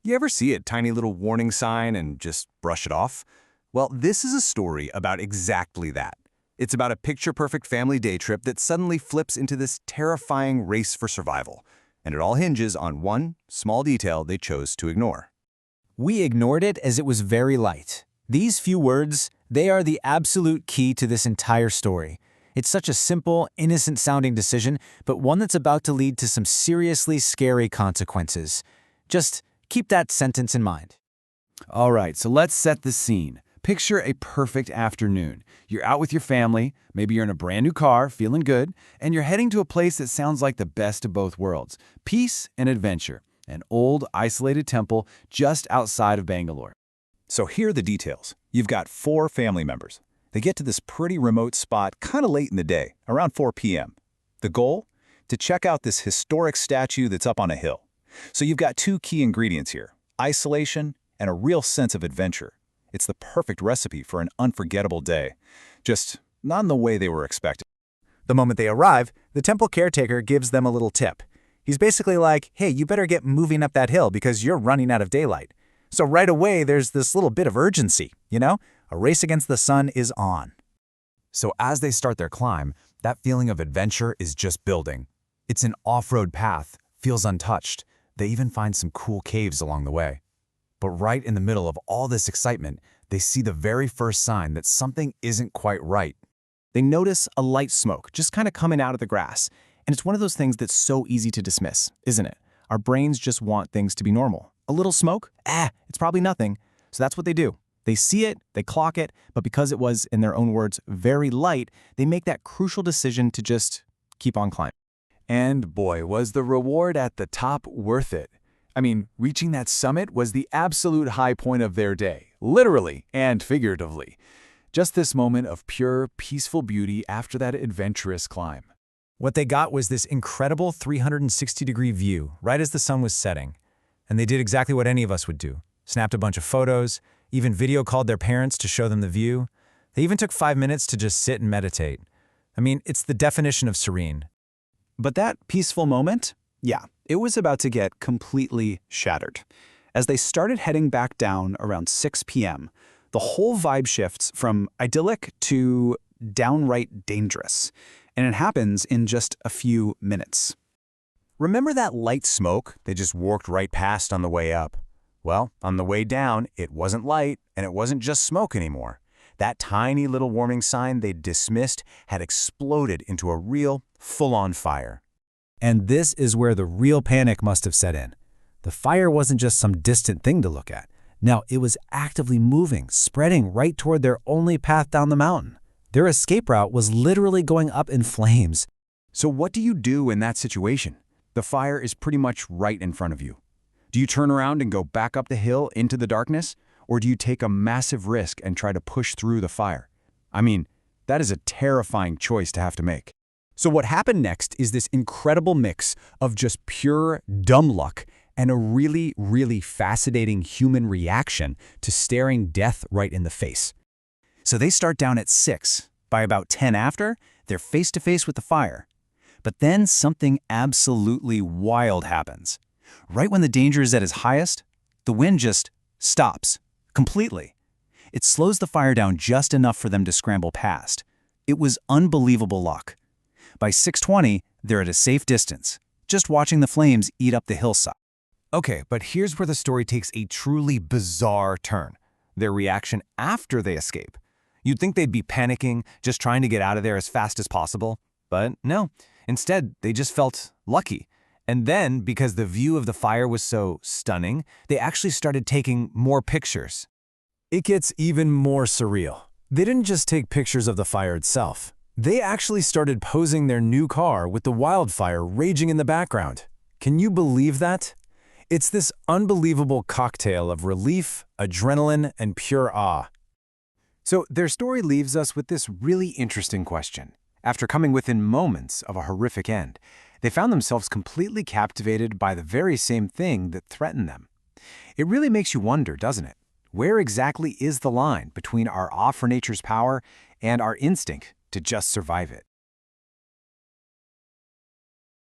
You ever see a tiny little warning sign and just brush it off? Well, this is a story about exactly that. It's about a picture-perfect family day trip that suddenly flips into this terrifying race for survival. And it all hinges on one small detail they chose to ignore. We ignored it as it was very light. These few words, they are the absolute key to this entire story. It's such a simple, innocent-sounding decision, but one that's about to lead to some seriously scary consequences. Just keep that sentence in mind. All right, so let's set the scene. Picture a perfect afternoon. You're out with your family, maybe you're in a brand new car, feeling good, and you're heading to a place that sounds like the best of both worlds. Peace and adventure. An old, isolated temple just outside of Bangalore. So here are the details. You've got 4 family members. They get to this pretty remote spot kind of late in the day, around 4 p.m. The goal? To check out this historic statue that's up on a hill. So you've got 2 key ingredients here, isolation and a real sense of adventure. It's the perfect recipe for an unforgettable day, just not in the way they were expecting. The moment they arrive, the temple caretaker gives them a little tip. He's basically like, hey, you better get moving up that hill because you're running out of daylight. So right away, there's this little bit of urgency, you know? A race against the sun is on. So as they start their climb, that feeling of adventure is just building. It's an off-road path, feels untouched. They even find some cool caves along the way. But right in the middle of all this excitement, they see the very first sign that something isn't quite right. They notice a light smoke just kind of coming out of the grass. And it's one of those things that's so easy to dismiss, isn't it? Our brains just want things to be normal. A little smoke? It's probably nothing. So that's what they do. They see it, they clock it, but because it was, in their own words, very light, they make that crucial decision to just keep on climbing. And boy, was the reward at the top worth it. I mean, reaching that summit was the absolute high point of their day, literally and figuratively. Just this moment of pure, peaceful beauty after that adventurous climb. What they got was this incredible 360-degree view right as the sun was setting. And they did exactly what any of us would do. Snapped a bunch of photos, even video called their parents to show them the view. They even took 5 minutes to just sit and meditate. I mean, it's the definition of serene. But that peaceful moment, yeah, it was about to get completely shattered. As they started heading back down around 6 p.m., the whole vibe shifts from idyllic to downright dangerous. And it happens in just a few minutes. Remember that light smoke they just walked right past on the way up? Well, on the way down, it wasn't light, and it wasn't just smoke anymore. That tiny little warning sign they dismissed had exploded into a real, full-on fire. And this is where the real panic must have set in. The fire wasn't just some distant thing to look at. No, it was actively moving, spreading right toward their only path down the mountain. Their escape route was literally going up in flames. So what do you do in that situation? The fire is pretty much right in front of you. Do you turn around and go back up the hill into the darkness? Or do you take a massive risk and try to push through the fire? I mean, that is a terrifying choice to have to make. So what happened next is this incredible mix of just pure dumb luck and a really, really fascinating human reaction to staring death right in the face. So they start down at 6. By about 10 after, they're face-to-face with the fire. But then something absolutely wild happens. Right when the danger is at its highest, the wind just stops completely. It slows the fire down just enough for them to scramble past. It was unbelievable luck. By 6:20, they're at a safe distance, just watching the flames eat up the hillside. Okay, but here's where the story takes a truly bizarre turn. Their reaction after they escape. You'd think they'd be panicking, just trying to get out of there as fast as possible. But no, instead, they just felt lucky. And then, because the view of the fire was so stunning, they actually started taking more pictures. It gets even more surreal. They didn't just take pictures of the fire itself. They actually started posing their new car with the wildfire raging in the background. Can you believe that? It's this unbelievable cocktail of relief, adrenaline, and pure awe. So their story leaves us with this really interesting question. After coming within moments of a horrific end, they found themselves completely captivated by the very same thing that threatened them. It really makes you wonder, doesn't it? Where exactly is the line between our awe for nature's power and our instinct to just survive it?